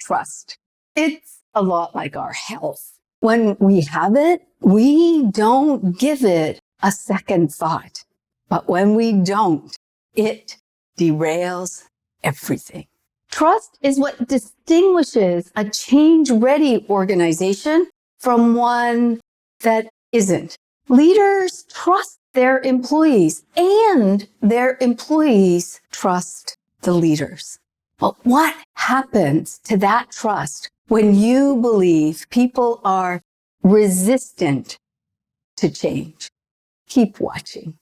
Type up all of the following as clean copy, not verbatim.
trust. It's a lot like our health. When we have it, we don't give it a second thought. But when we don't, it derails everything. Trust is what distinguishes a change-ready organization from one that isn't. Leaders trust their employees, and their employees trust the leaders. But what happens to that trust when you believe people are resistant to change? Keep watching.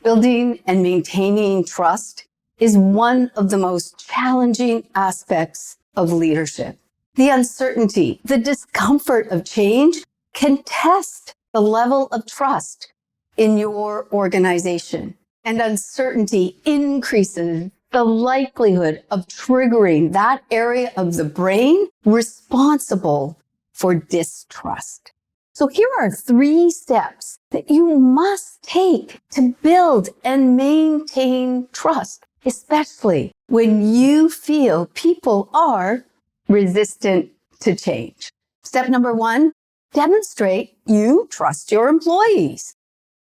Building and maintaining trust is one of the most challenging aspects of leadership. The uncertainty, the discomfort of change can test the level of trust in your organization. And uncertainty increases the likelihood of triggering that area of the brain responsible for distrust. So here are 3 steps that you must take to build and maintain trust, especially when you feel people are resistant to change. Step number 1, demonstrate you trust your employees.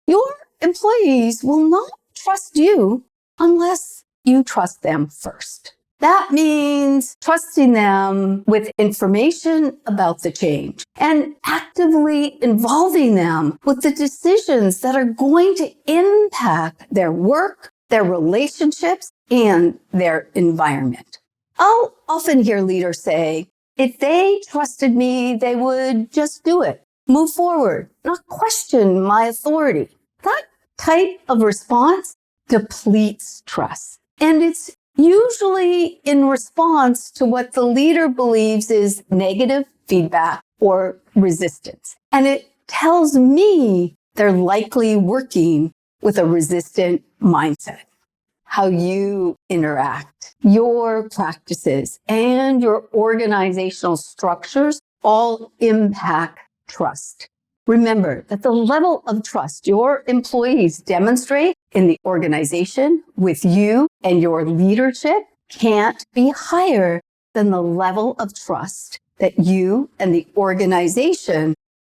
Your employees will not trust you unless you trust them first. That means trusting them with information about the change and actively involving them with the decisions that are going to impact their work, their relationships, and their environment. I'll often hear leaders say, if they trusted me, they would just do it, move forward, not question my authority. That type of response depletes trust. And it's usually in response to what the leader believes is negative feedback or resistance. And it tells me they're likely working with a resistant mindset. How you interact, your practices, and your organizational structures all impact trust. Remember that the level of trust your employees demonstrate in the organization with you and your leadership can't be higher than the level of trust that you and the organization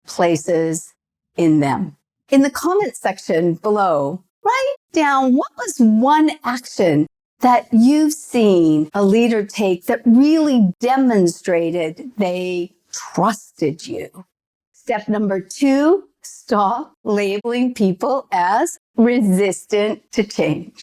places in them. In the comment section below, write down what was one action that you've seen a leader take that really demonstrated they trusted you. Step number 2, stop labeling people as resistant to change.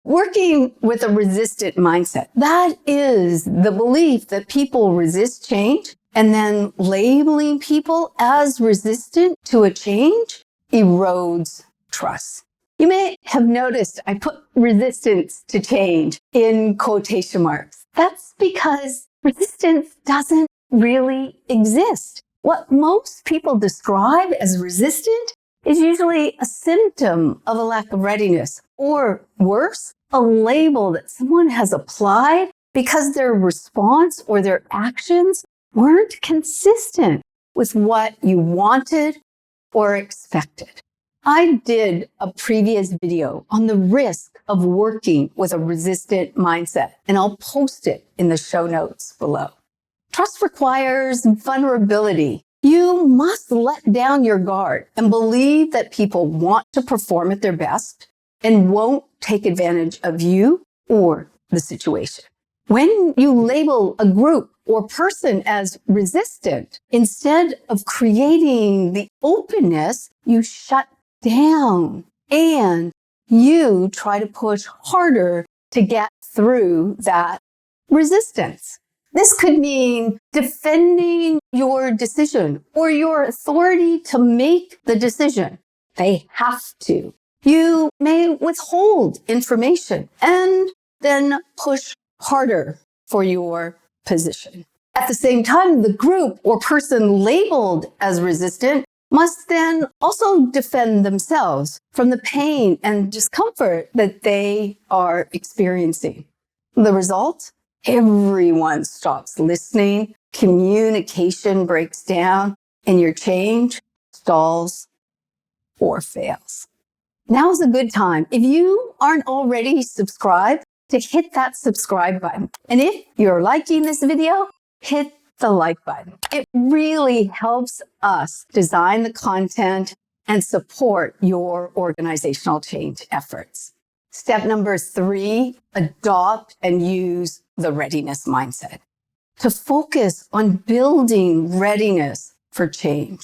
Working with a resistant mindset, that is the belief that people resist change, and then labeling people as resistant to a change erodes trust. You may have noticed I put resistance to change in quotation marks. That's because resistance doesn't really exist. What most people describe as resistant is usually a symptom of a lack of readiness, or worse, a label that someone has applied because their response or their actions weren't consistent with what you wanted or expected. I did a previous video on the risk of working with a resistant mindset, and I'll post it in the show notes below. Trust requires vulnerability. You must let down your guard and believe that people want to perform at their best and won't take advantage of you or the situation. When you label a group or person as resistant, instead of creating the openness, you shut down and you try to push harder to get through that resistance. This could mean defending your decision or your authority to make the decision. They have to. You may withhold information and then push harder for your position. At the same time, the group or person labeled as resistant must then also defend themselves from the pain and discomfort that they are experiencing. The result? Everyone stops listening, communication breaks down, and your change stalls or fails. Now's a good time. If you aren't already subscribed, to hit that subscribe button. And if you're liking this video, hit the like button. It really helps us design the content and support your organizational change efforts. Step number 3, adopt and use the readiness mindset. To focus on building readiness for change.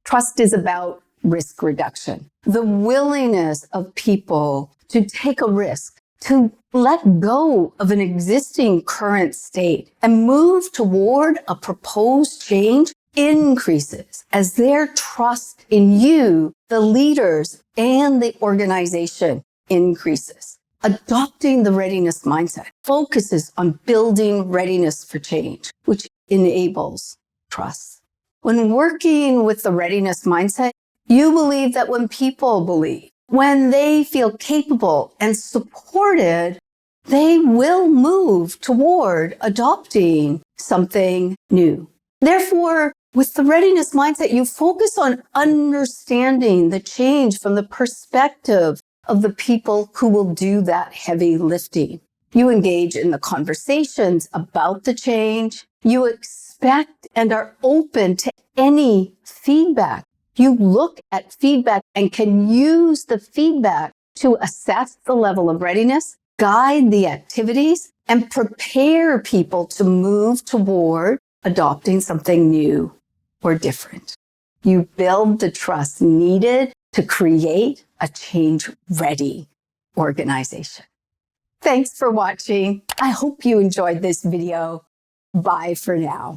Trust is about risk reduction, the willingness of people to take a risk, to let go of an existing current state and move toward a proposed change increases as their trust in you, the leaders, and the organization increases. Adopting the readiness mindset focuses on building readiness for change, which enables trust. When working with the readiness mindset, you believe that when people believe, when they feel capable and supported, they will move toward adopting something new. Therefore, with the readiness mindset, you focus on understanding the change from the perspective of the people who will do that heavy lifting. You engage in the conversations about the change. You expect and are open to any feedback. You look at feedback and can use the feedback to assess the level of readiness, guide the activities, and prepare people to move toward adopting something new or different. You build the trust needed to create a change-ready organization. Thanks for watching. I hope you enjoyed this video. Bye for now.